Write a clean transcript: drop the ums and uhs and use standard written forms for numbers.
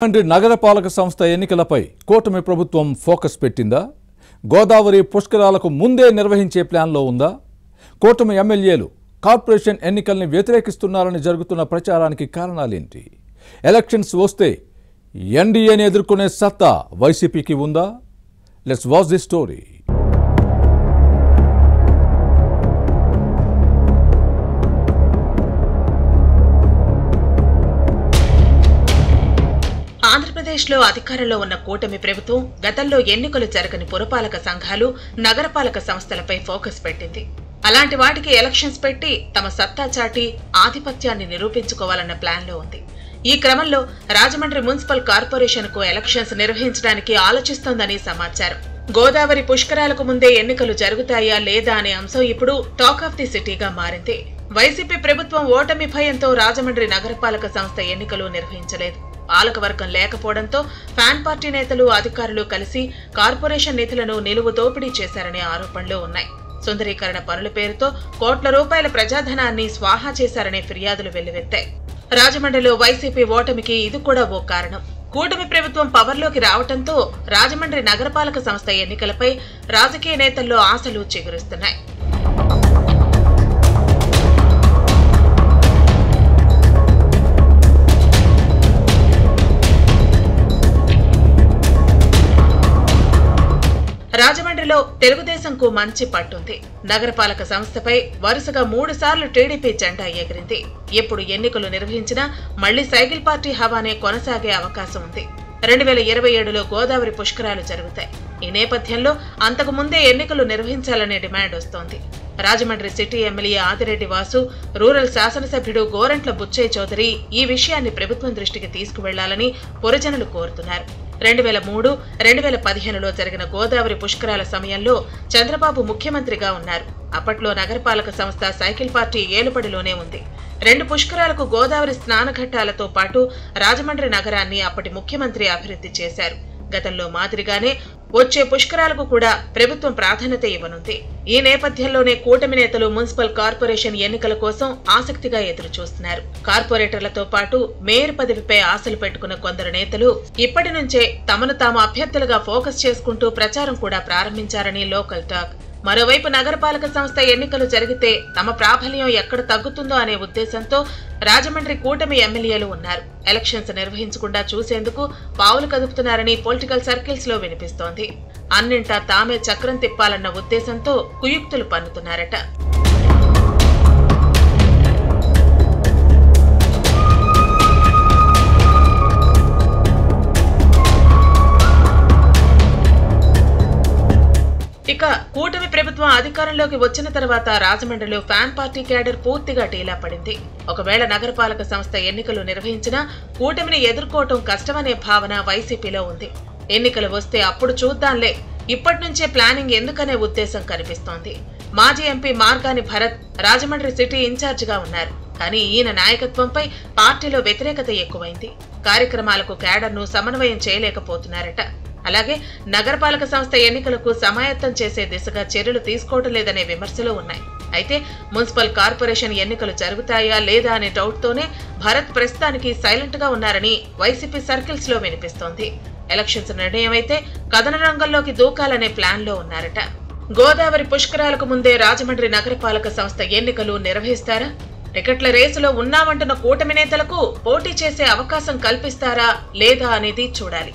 నగరపాలక సంస్థ ఎన్నికలపై కూటమి ప్రభుత్వం ఫోకస్ పెట్టిందా? గోదావరి పుష్కరాలకు ముందే నిర్వహించే ప్లాన్లో ఉందా? కూటమి ఎమ్మెల్యేలు కార్పొరేషన్ ఎన్నికల్ని వ్యతిరేకిస్తున్నారని జరుగుతున్న ప్రచారానికి కారణాలేంటి? ఎలక్షన్స్ వస్తే ఎన్డీఏని ఎదుర్కొనే సత్తా వైసీపీకి ఉందా? Let's watch the story. ఆంధ్రప్రదేశ్లో అధికారంలో ఉన్న కూటమి ప్రభుత్వం గతంలో ఎన్నికలు జరగని పురపాలక సంఘాలు, నగరపాలక సంస్థలపై ఫోకస్ పెట్టింది. అలాంటి వాటికి ఎలక్షన్స్ పెట్టి తమ సత్తా చాటి ఆధిపత్యాన్ని నిరూపించుకోవాలన్న ప్లాన్లో ఉంది. ఈ క్రమంలో రాజమండ్రి మున్సిపల్ కార్పొరేషన్ కు ఎలక్షన్స్ నిర్వహించడానికి ఆలోచిస్తోందని సమాచారం. గోదావరి పుష్కరాలకు ముందే ఎన్నికలు జరుగుతాయా లేదా అనే అంశం ఇప్పుడు టాక్ ఆఫ్ ది సిటీగా మారింది. వైసీపీ ప్రభుత్వం ఓటమి భయంతో రాజమండ్రి నగరపాలక సంస్థ ఎన్నికలు నిర్వహించలేదు. పాలకవర్గం లేకపోవడంతో ఫ్యాన్ పార్టీ నేతలు, అధికారులు కలిసి కార్పొరేషన్ నిధులను నిలువు దోపిడీ చేశారనే ఆరోపణలు ఉన్నాయి. సుందరీకరణ పనుల పేరుతో కోట్ల రూపాయల ప్రజాధనాన్ని స్వాహా చేశారనే ఫిర్యాదులు వెల్లువెత్తాయి. రాజమండ్రిలో వైసీపీ ఓటమికి ఇది కూడా ఓ కారణం. కూటమి ప్రభుత్వం పవర్లోకి రావడంతో రాజమండ్రి నగరపాలక సంస్థ ఎన్నికలపై రాజకీయ నేతల్లో ఆశలు చిగురిస్తున్నాయి. రాజమండ్రిలో తెలుగుదేశంకు మంచి పట్టుంది. నగరపాలక సంస్థపై వరుసగా 3 సార్లు టీడీపీ జెండా ఎగిరింది. ఎప్పుడు ఎన్నికలు నిర్వహించినా మళ్లీ సైకిల్ పార్టీ హవానే కొనసాగే అవకాశం ఉంది. 2027లో గోదావరి పుష్కరాలు జరుగుతాయి. ఈ నేపథ్యంలో అంతకు ముందే ఎన్నికలు నిర్వహించాలనే డిమాండ్ వస్తోంది. Rajahmundry city MLA Adireddy Vasu, rural శాసనసభ్యుడు గోరంట్ల బుచ్చయ్య చౌదరి ఈ విషయాన్ని ప్రభుత్వం దృష్టికి తీసుకువెళ్లాలని పురజనులు కోరుతున్నారు. 2003, 2015లో జరిగిన గోదావరి పుష్కరాల సమయంలో చంద్రబాబు ముఖ్యమంత్రిగా ఉన్నారు. అప్పట్లో నగరపాలక సంస్థ సైకిల్ పార్టీ ఏలుబడిలోనే ఉంది. 2 పుష్కరాలకు గోదావరి స్నానఘట్టాలతో పాటు రాజమండ్రి నగరాన్ని అప్పటి ముఖ్యమంత్రి అభివృద్ధి చేశారు. గతంలో మాదిరిగానే వచ్చే పుష్కరాలకు కూడా ప్రభుత్వం ప్రాధాన్యత ఇవ్వనుంది. ఈ నేపథ్యంలోనే కూటమి నేతలు మున్సిపల్ కార్పొరేషన్ ఎన్నికల కోసం ఆసక్తిగా ఎదురు చూస్తున్నారు. కార్పొరేటర్లతో పాటు మేయర్ పదవిపై ఆశలు పెట్టుకున్న కొందరు నేతలు ఇప్పటి నుంచే తమను తాము అభ్యర్థులుగా ఫోకస్ చేసుకుంటూ ప్రచారం కూడా ప్రారంభించారని లోకల్ టాక్. మరోవైపు నగరపాలక సంస్థ ఎన్నికలు జరిగితే తమ ప్రాబల్యం ఎక్కడ తగ్గుతుందో అనే ఉద్దేశంతో రాజమండ్రి కూటమి ఎమ్మెల్యేలు ఉన్నారు. ఎలక్షన్స్ నిర్వహించకుండా చూసేందుకు పావులు కదుపుతున్నారని పొలిటికల్ సర్కిల్స్ లో వినిపిస్తోంది. అన్నింటా తామే చక్రం తిప్పాలన్న ఉద్దేశంతో కుయుక్తులు పన్నుతున్నారట. ఇక కూటమి ప్రభుత్వం అధికారంలోకి వచ్చిన తర్వాత రాజమండ్రిలో ఫ్యాన్ పార్టీ క్యాడర్ పూర్తిగా ఢీలా పడింది. ఒకవేళ నగరపాలక సంస్థ ఎన్నికలు నిర్వహించినా కూటమిని ఎదుర్కోవటం కష్టమనే భావన వైసీపీలో ఉంది. ఎన్నికలు వస్తే అప్పుడు చూద్దాంలే, ఇప్పటి నుంచే ప్లానింగ్ ఎందుకనే ఉద్దేశం కనిపిస్తోంది. మాజీ ఎంపీ మార్గాని భరత్ రాజమండ్రి సిటీ ఇన్ఛార్జిగా ఉన్నారు. కానీ ఈయన నాయకత్వంపై పార్టీలో వ్యతిరేకత ఎక్కువైంది. కార్యక్రమాలకు క్యాడర్ను సమన్వయం చేయలేకపోతున్నారట. అలాగే నగరపాలక సంస్థ ఎన్నికలకు సమాయత్తం చేసే దిశగా చర్యలు తీసుకోవటం లేదనే విమర్శలు ఉన్నాయి. అయితే మున్సిపల్ కార్పొరేషన్ ఎన్నికలు జరుగుతాయా లేదా అనే డౌట్ తోనే భరత్ ప్రస్తుతానికి సైలెంట్ గా ఉన్నారని వైసీపీ సర్కిల్స్ లో వినిపిస్తోంది. ఎలక్షన్స్ నిర్ణయం అయితే కథన రంగంలోకి దూకాలనే ప్లాన్ లో ఉన్నారట. గోదావరి పుష్కరాలకు ముందే రాజమండ్రి నగరపాలక సంస్థ ఎన్నికలు నిర్వహిస్తారా? టికెట్ల రేసులో ఉన్నామంటున్న కూటమి నేతలకు పోటీ చేసే అవకాశం కల్పిస్తారా లేదా అనేది చూడాలి.